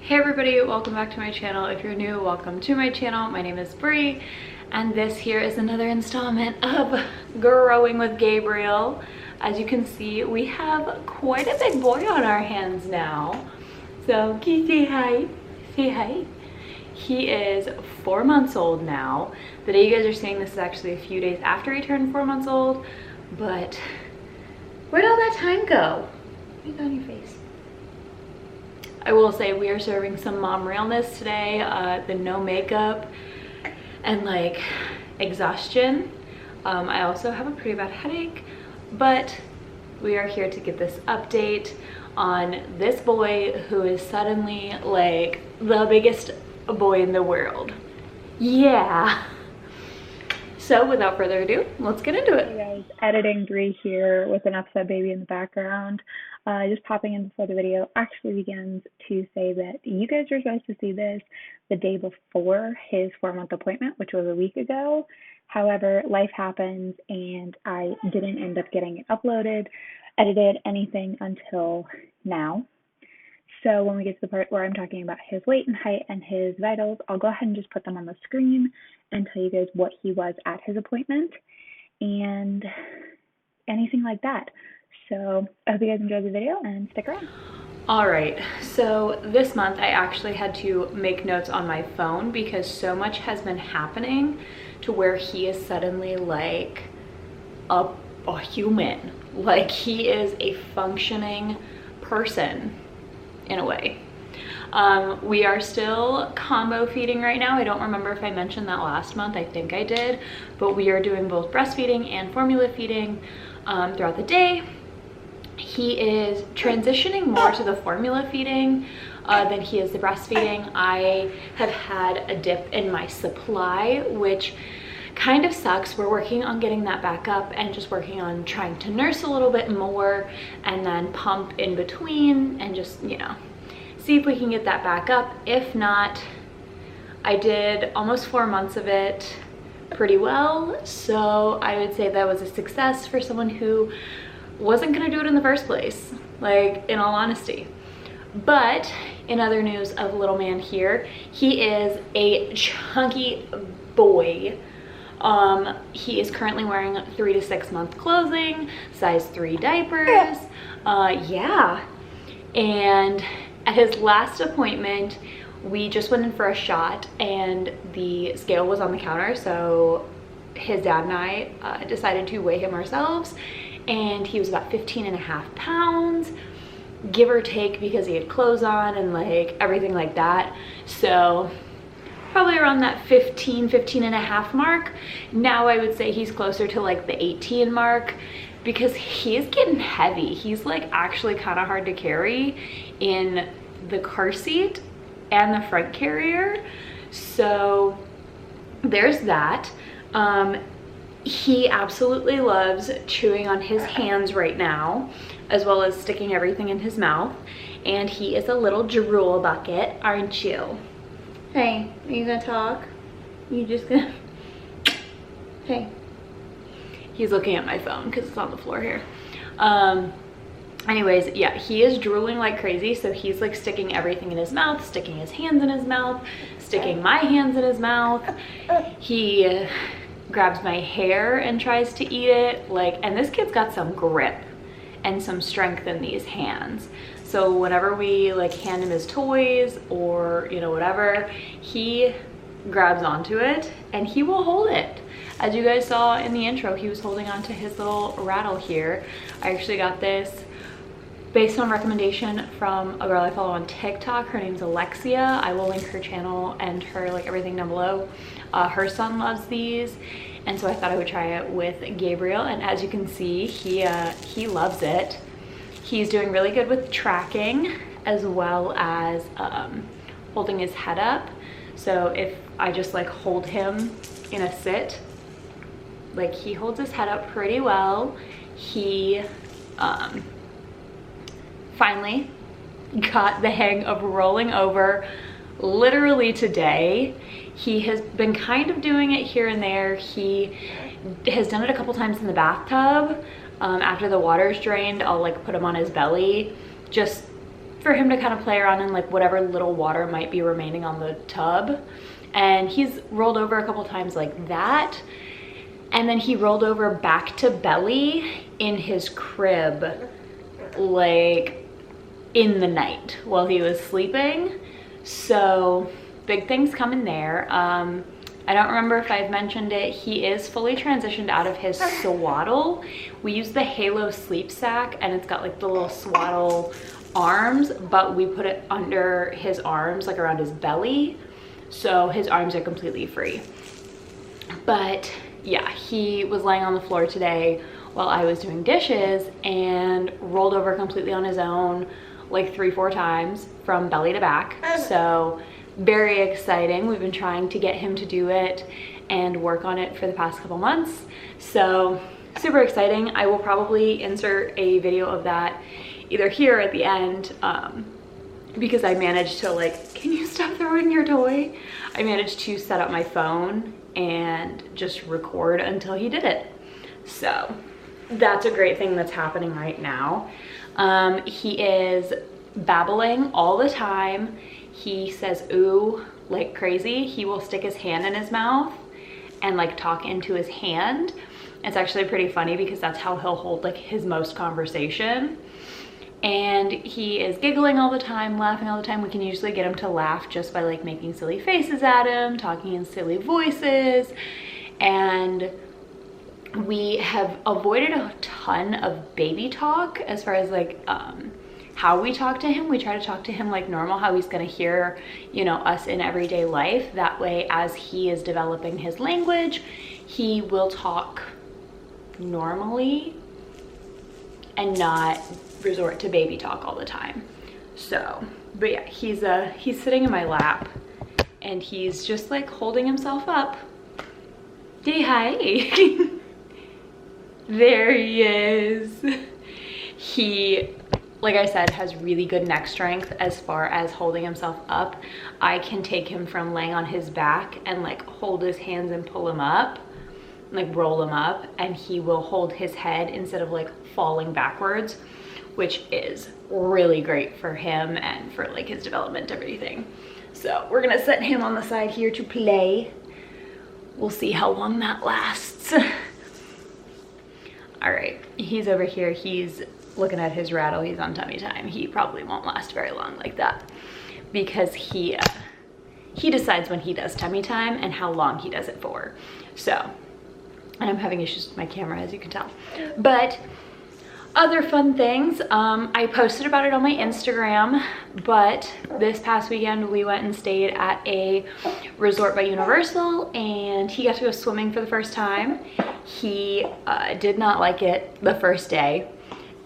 Hey everybody, welcome back to my channel. If you're new, welcome to my channel. My name is Bree, and this here is another installment of Growing with Gabriel. As you can see, we have quite a big boy on our hands now. So can you say hi? Say hi. He is 4 months old now. The day you guys are seeing this is actually a few days after he turned 4 months old, but where'd all that time go? What's on your face? I will say we are serving some mom realness today, the no makeup and like exhaustion. I also have a pretty bad headache, but we are here to get this update on this boy who is suddenly like the biggest boy in the world. Yeah. So without further ado, let's get into it. Hey guys, editing Bree here with an upset baby in the background. Just popping in before the video actually begins to say that you guys are supposed to see this the day before his 4-month appointment, which was a week ago. However, life happens and I didn't end up getting it uploaded, edited, anything until now. So when we get to the part where I'm talking about his weight and height and his vitals, I'll go ahead and just put them on the screen and tell you guys what he was at his appointment and anything like that. So I hope you guys enjoyed the video and stick around. All right, so this month I actually had to make notes on my phone because so much has been happening to where he is suddenly like a human. Like he is a functioning person in a way. We are still combo feeding right now. I don't remember if I mentioned that last month. I think I did, but we are doing both breastfeeding and formula feeding throughout the day. He is transitioning more to the formula feeding than he is the breastfeeding. I have had a dip in my supply, which kind of sucks. We're working on getting that back up and just working on trying to nurse a little bit more and then pump in between and just, you know, see if we can get that back up. If not, I did almost 4 months of it pretty well. So I would say that was a success for someone who wasn't gonna do it in the first place, like in all honesty. But in other news of little man here, he is a chunky boy. He is currently wearing 3 to 6 month clothing, size 3 diapers. Yeah. And at his last appointment, we just went in for a shot and the scale was on the counter. So his dad and I decided to weigh him ourselves, and he was about 15.5 pounds, give or take, because he had clothes on and like everything like that. So probably around that 15.5 mark. Now I would say he's closer to like the 18 mark because he is getting heavy. He's like actually kind of hard to carry in the car seat and the front carrier. So there's that. He absolutely loves chewing on his hands right now, as well as sticking everything in his mouth. And he is a little drool bucket, aren't you? Hey, are you gonna talk? You just gonna, hey. He's looking at my phone because it's on the floor here. Anyways, yeah, he is drooling like crazy. So he's like sticking everything in his mouth, sticking his hands in his mouth, sticking my hands in his mouth. He grabs my hair and tries to eat it. Like, and this kid's got some grip and some strength in these hands. So whenever we like hand him his toys or, you know, whatever, he grabs onto it and he will hold it. As you guys saw in the intro, he was holding onto his little rattle here. I actually got this based on recommendation from a girl I follow on TikTok. Her name's Alexia. I will link her channel and her like everything down below. Her son loves these, and so I thought I would try it with Gabriel, and as you can see, he loves it. He's doing really good with tracking as well as holding his head up. So if I just like hold him in a sit, like he holds his head up pretty well. He finally got the hang of rolling over literally today. He has been kind of doing it here and there. He has done it a couple times in the bathtub. After the water's drained, I'll like put him on his belly just for him to kind of play around in like whatever little water might be remaining on the tub. And he's rolled over a couple times like that. And then he rolled over back to belly in his crib, like in the night while he was sleeping. So big things coming there. I don't remember if I've mentioned it. He is fully transitioned out of his swaddle. We use the Halo sleep sack, and it's got like the little swaddle arms, but we put it under his arms, like around his belly. So his arms are completely free. But yeah, he was laying on the floor today while I was doing dishes and rolled over completely on his own like 3-4 times from belly to back. So very exciting. We've been trying to get him to do it and work on it for the past couple months. So super exciting. I will probably insert a video of that either here at the end, because I managed to like, can you stop throwing your toy? I managed to set up my phone and just record until he did it. So that's a great thing that's happening right now. He is babbling all the time. He says ooh like crazy. He will stick his hand in his mouth and like talk into his hand. It's actually pretty funny because that's how he'll hold like his most conversation. And he is giggling all the time, laughing all the time. We can usually get him to laugh just by like making silly faces at him, talking in silly voices. And we have avoided a ton of baby talk as far as like how we talk to him. We try to talk to him like normal, how he's gonna hear, you know, us in everyday life. That way, as he is developing his language, he will talk normally and not resort to baby talk all the time. So, but yeah, he's sitting in my lap and he's just like holding himself up. Say hi. There he is. He, like I said, has really good neck strength as far as holding himself up. I can take him from laying on his back and like hold his hands and pull him up, like roll him up, and he will hold his head instead of like falling backwards, which is really great for him and for like his development, everything. So we're gonna set him on the side here to play. We'll see how long that lasts. All right, he's over here. He's looking at his rattle. He's on tummy time. He probably won't last very long like that because he decides when he does tummy time and how long he does it for. So, and I'm having issues with my camera, as you can tell. But other fun things, I posted about it on my Instagram, but this past weekend we went and stayed at a resort by Universal and he got to go swimming for the first time. He did not like it the first day,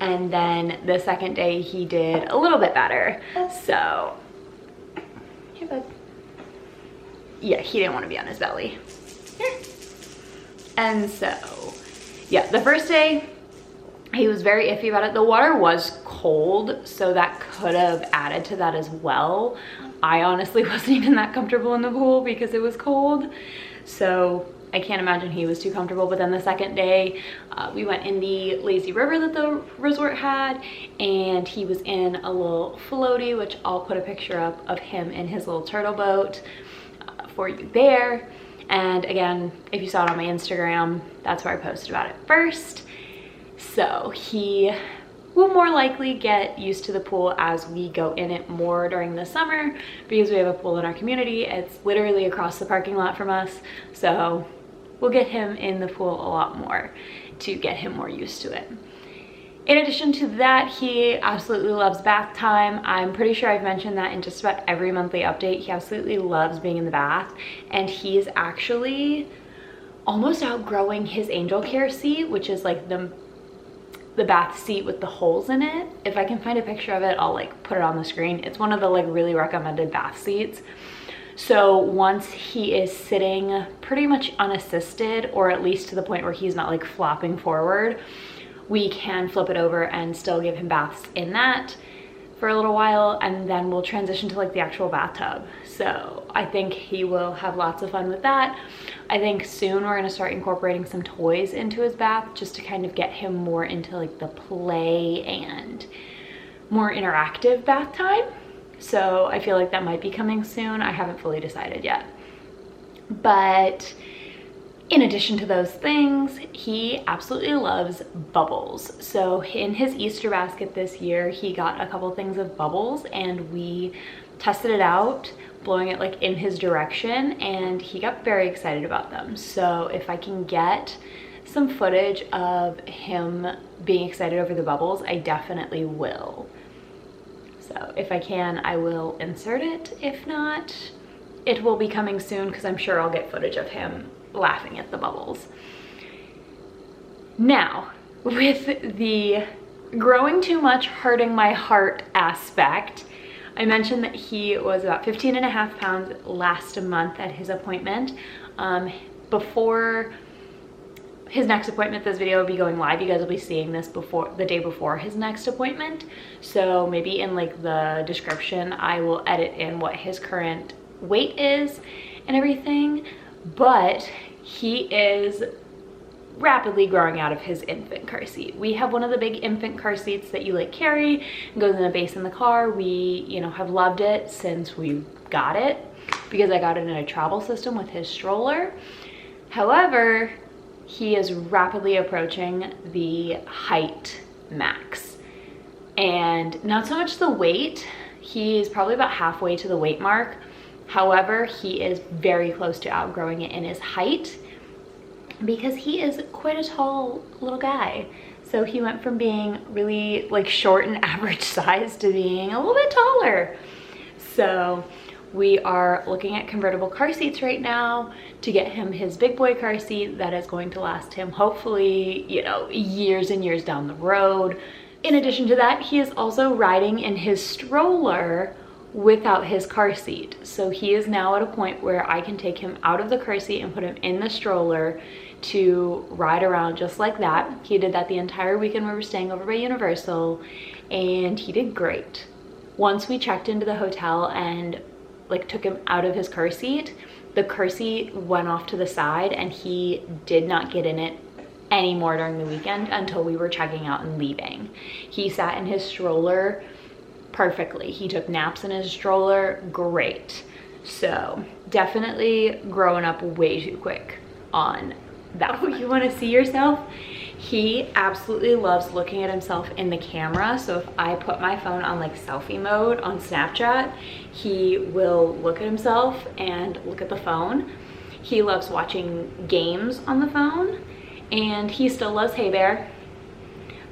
and then the second day he did a little bit better. So, hey bud. Yeah, he didn't want to be on his belly. Here. And so, yeah, the first day, he was very iffy about it. The water was cold, so that could have added to that as well. I honestly wasn't even that comfortable in the pool because it was cold. So I can't imagine he was too comfortable. But then the second day, we went in the lazy river that the resort had, and he was in a little floaty, which I'll put a picture up of him in his little turtle boat for you there. And again, if you saw it on my Instagram, that's where I posted about it first. So he will more likely get used to the pool as we go in it more during the summer because we have a pool in our community. It's literally across the parking lot from us. So we'll get him in the pool a lot more to get him more used to it. In addition to that, he absolutely loves bath time. I'm pretty sure I've mentioned that in just about every monthly update. He absolutely loves being in the bath, and he is actually almost outgrowing his angel care seat, which is like the bath seat with the holes in it. If I can find a picture of it, I'll like put it on the screen. It's one of the like really recommended bath seats. So once he is sitting pretty much unassisted, or at least to the point where he's not like flopping forward, we can flip it over and still give him baths in that for a little while, and then we'll transition to like the actual bathtub. So I think he will have lots of fun with that. I think soon we're gonna start incorporating some toys into his bath just to kind of get him more into like the play and more interactive bath time. So I feel like that might be coming soon. I haven't fully decided yet. But in addition to those things, he absolutely loves bubbles. So in his Easter basket this year, he got a couple things of bubbles and we tested it out, blowing it like in his direction, and he got very excited about them. So if I can get some footage of him being excited over the bubbles, I definitely will. So if I can, I will insert it. If not, it will be coming soon because I'm sure I'll get footage of him laughing at the bubbles. Now, with the growing too much, hurting my heart aspect, I mentioned that he was about 15.5 pounds last month at his appointment. Before his next appointment, this video will be going live. You guys will be seeing this before the day before his next appointment. So maybe in like the description, I will edit in what his current weight is and everything. But he is rapidly growing out of his infant car seat. We have one of the big infant car seats that you like carry and goes in a base in the car. We, you know, have loved it since we got it because I got it in a travel system with his stroller. However, he is rapidly approaching the height max, and not so much the weight. He is probably about halfway to the weight mark. However, he is very close to outgrowing it in his height because he is quite a tall little guy. So he went from being really like short and average size to being a little bit taller. So we are looking at convertible car seats right now to get him his big boy car seat that is going to last him hopefully, you know, years and years down the road. In addition to that, he is also riding in his stroller without his car seat. So he is now at a point where I can take him out of the car seat and put him in the stroller to ride around just like that. He did that the entire weekend we were staying over by Universal, and he did great. Once we checked into the hotel and like took him out of his car seat, the car seat went off to the side and he did not get in it anymore during the weekend until we were checking out and leaving. He sat in his stroller perfectly. He took naps in his stroller, great. So definitely growing up way too quick on that. Oh, you want to see yourself? He absolutely loves looking at himself in the camera. So if I put my phone on like selfie mode on Snapchat, he will look at himself and look at the phone. He loves watching games on the phone, and he still loves Hey Bear.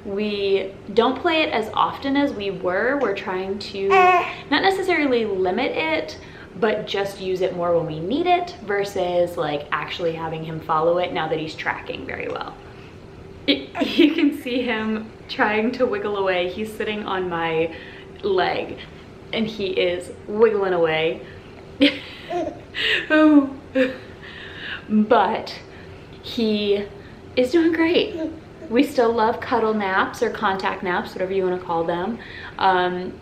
We don't play it as often as we were. We're trying to not necessarily limit it, but just use it more when we need it versus like actually having him follow it now that he's tracking very well. You can see him trying to wiggle away. He's sitting on my leg and he is wiggling away. Oh. But he is doing great. We still love cuddle naps or contact naps, whatever you want to call them.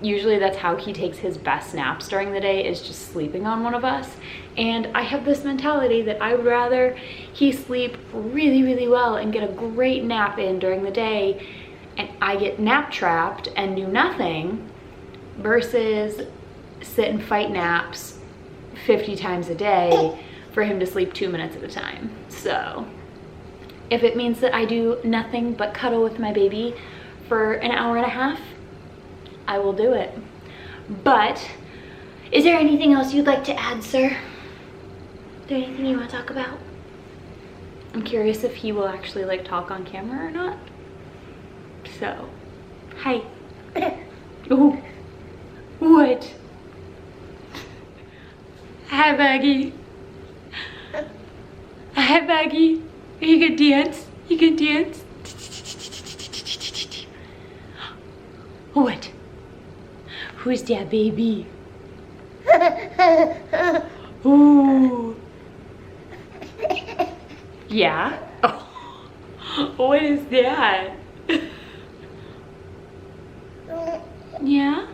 Usually that's how he takes his best naps during the day, is just sleeping on one of us. And I have this mentality that I would rather he sleep really, really well and get a great nap in during the day, and I get nap trapped and do nothing, versus sit and fight naps 50 times a day for him to sleep 2 minutes at a time. So if it means that I do nothing but cuddle with my baby for an hour and a half, I will do it. But is there anything else you'd like to add, sir? Is there anything you want to talk about? I'm curious if he will actually like talk on camera or not. So, hi. Oh, what? Hi, Baggy. Hi, Baggy. You can dance. You can dance. What? Who's that baby? Ooh. Yeah? Oh. What is that? Yeah?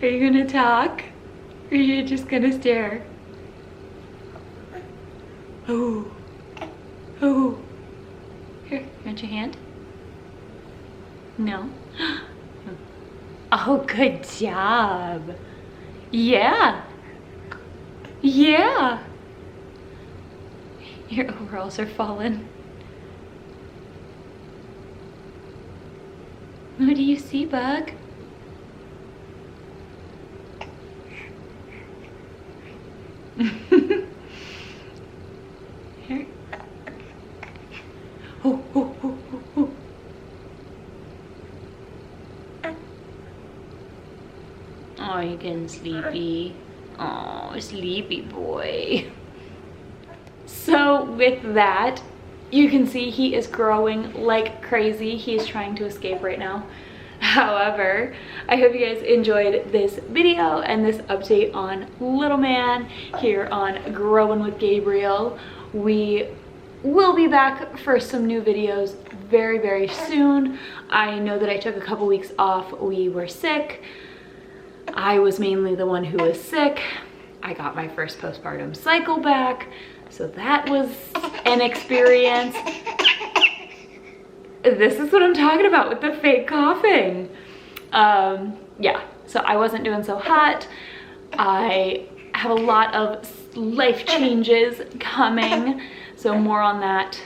Are you gonna talk? Or you're just gonna stare? Oh. Oh. Here, you want your hand? No? Oh, good job. Yeah. Yeah. Your overalls are falling. What do you see, Bug? Here. Oh, oh, oh, oh, oh. Oh, you're getting sleepy. Oh, sleepy boy. So with that, you can see he is growing like crazy. He is trying to escape right now. However, I hope you guys enjoyed this video and this update on little man here on Growing with Gabriel. We will be back for some new videos very, very soon. I know that I took a couple weeks off. We were sick. I was mainly the one who was sick. I got my first postpartum cycle back, so that was an experience. This is what I'm talking about with the fake coughing. Yeah, so I wasn't doing so hot. I have a lot of life changes coming, so more on that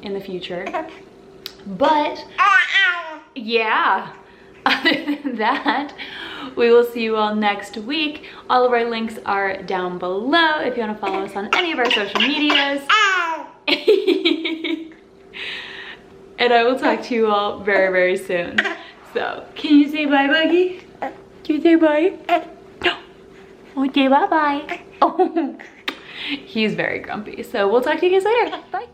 in the future. But yeah, other than that, we will see you all next week. All of our links are down below if you want to follow us on any of our social medias. And I will talk to you all very, very soon. So, can you say bye, Buggy? Can you say bye? No. Okay, bye-bye. Oh, he's very grumpy. So we'll talk to you guys later. Bye.